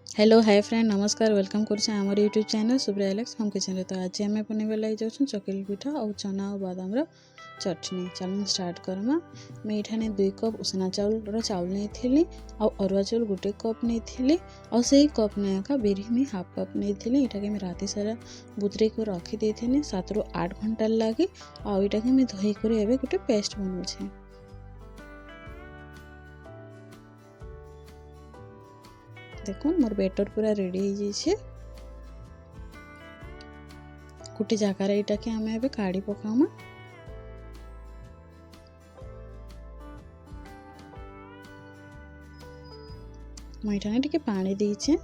Hello hi friend नमस्कार welcome कर आमर YouTube channel Subra Alex home kitchen. तो आज आम बनेबा लगे जाऊँ चकली पिठा और चना और बादाम चटनी। चलो स्टार्ट करमा। मैं ये 2 कप उसना चाउल नहीं थी और अरुआ चाउल 1 कप नहीं थी और से कप ने का बिरी में हाफ कप नहीं थी। यहाँ के राति सारा बुतरे को रखी 7 ରୁ 8 घंटा लगे और यहाँ के धोई कर गोटे पेस्ट बनाऊे। देखो मोर बैटर पूरा रेडी हो जाइए। गोटे जगार यहाँ के आम ए काढ़ी पकामा। मुझे टे पानी देचे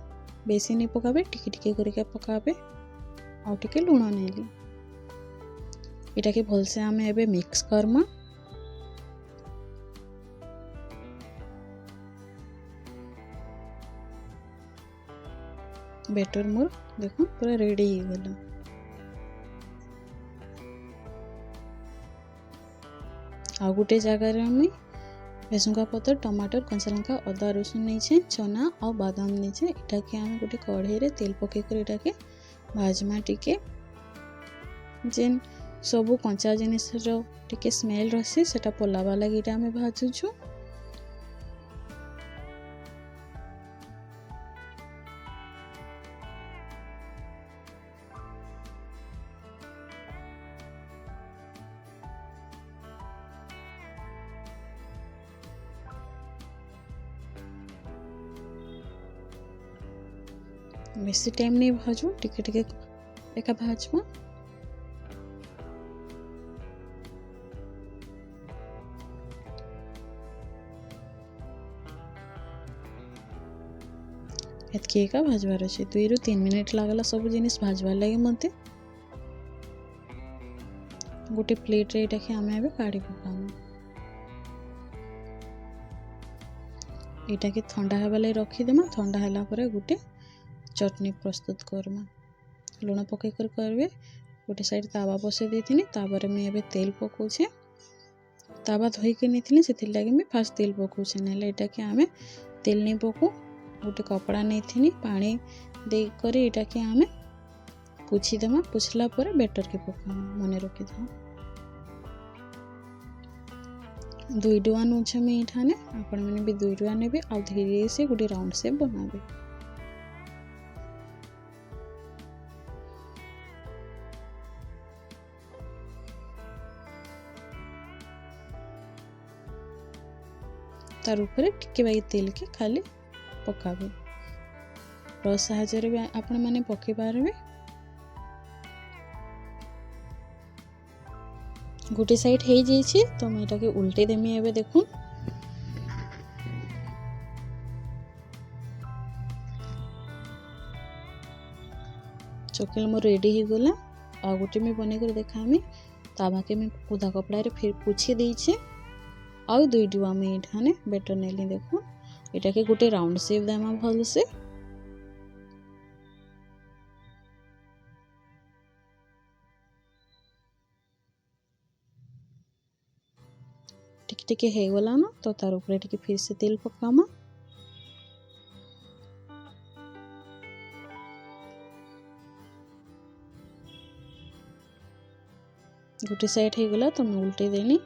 बेसी नहीं पकाबे टिके करके पकाबे और टिके लुण नेली। यहाँ के भलसे आम ए मिक्स करमा। बैटर मोर देखो पूरा रेडी हो गला। आ गोटे जगार में भेसुंगा पतर टमाटर कंचा लंका अदा रसुन नहीं चना और बादाम नहीं। यहाँ के आम गोटे कढ़ाई रे तेल पकईकर यहाँ के भाजमा टिके जेन सबू कंचा जिनिस टिके स्मेल रसी सेटा पलावा लगी आम भाजुछु। बेसी टाइम नहीं भाजू टिके टिके एका भाजमा। एतकी एका भाजबार अच्छे 2 ରୁ 3 मिनट लागला सब जिनिस भाजबार लगे मते। गोटे प्लेट रे एटा के आमे एबे काढ़ी पकामा। एटा के ठंडा हेबा लगे रखी देमा। ठंडा होला परे गोटे चटनी प्रस्तुत करमा। लुण पकईकर करबे। गोटे साइड तावा बसई देथिनी तापर मैं एबे तेल पकाउछे। तावा धोई के नहीं से लगे मैं फास्ट तेल पकाउछे नेले एटा के आमे तेल नहीं पकू। गोटे कपड़ा नहीं थी पानी दे कर एटा के आमे पुछी देमा। पुछला पर बैटर के पकामा मन रखी था। 2 डुआ नौछे मैं इठाने आपण मैंने भी 2 डुआ नेबे आ धीरे से गोटे राउंड शेप बनाबे। तार ऊपर टिके बाई तेल के खाली पकाबे। रस साहाय्य भी आपण माने पकई पारबे। गोटे साइड हो जाइए तो मैं यहाँ के उल्टे देमी। एबे देखूं चकल मोर रेडी हो गला। आ गोटे में बने कर देखामी। तावा के मैं उदा कपड़ा रे फिर पुछी देइछे और 2 डुआ में इठाने बैटर नेली। देखो यहाँ के गोटे राउंड शेप देमा भल से। टिके टिके हो गला ना तो तार ऊपर टिके फिर से तेल पकामा। गोटे साइड हो गला तो मैं उल्टे देनी।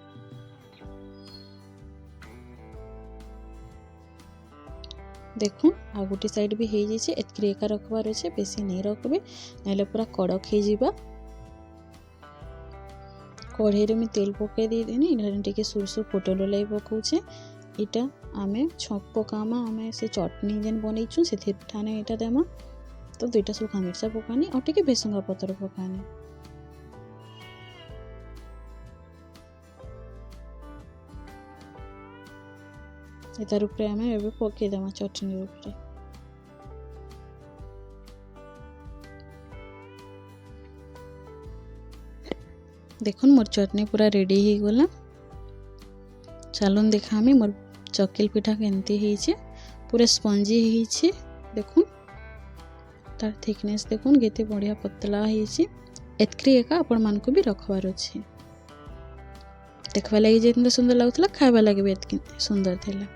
देखो आ गोटे साइड भी हो जाइए। एतकी एका रखबार अच्छे बेसी नहीं रखबे ना पूरा कड़क हो जावा। कढ़ाई में तेल पकई देनी। टे सुरसुर पोटल लाई पकाउछे। इटा आमे छक पकामा। आमे से चटनी जेन बनईछु से ठाने इटा देमा। तो 2टा सुखा मिर्चा पकानी और टिके भेसुंगा पतर पकानी। तार ऊपर आम ए पकई देमा चटनी ऊपर। देखो मोर चटनी पूरा रेडी हो गला। चलन देखामी मोर चकल पिठा केमती होइछे। पूरा स्पंजी होइछे। देखो तार थिकनेस देखो केते बढ़िया पतला होइछे। एतक्री एका आपण मान को भी रखवार अच्छे। देखवा लगी जितने सुंदर लगुला खावा लगे भी सुंदर थिला।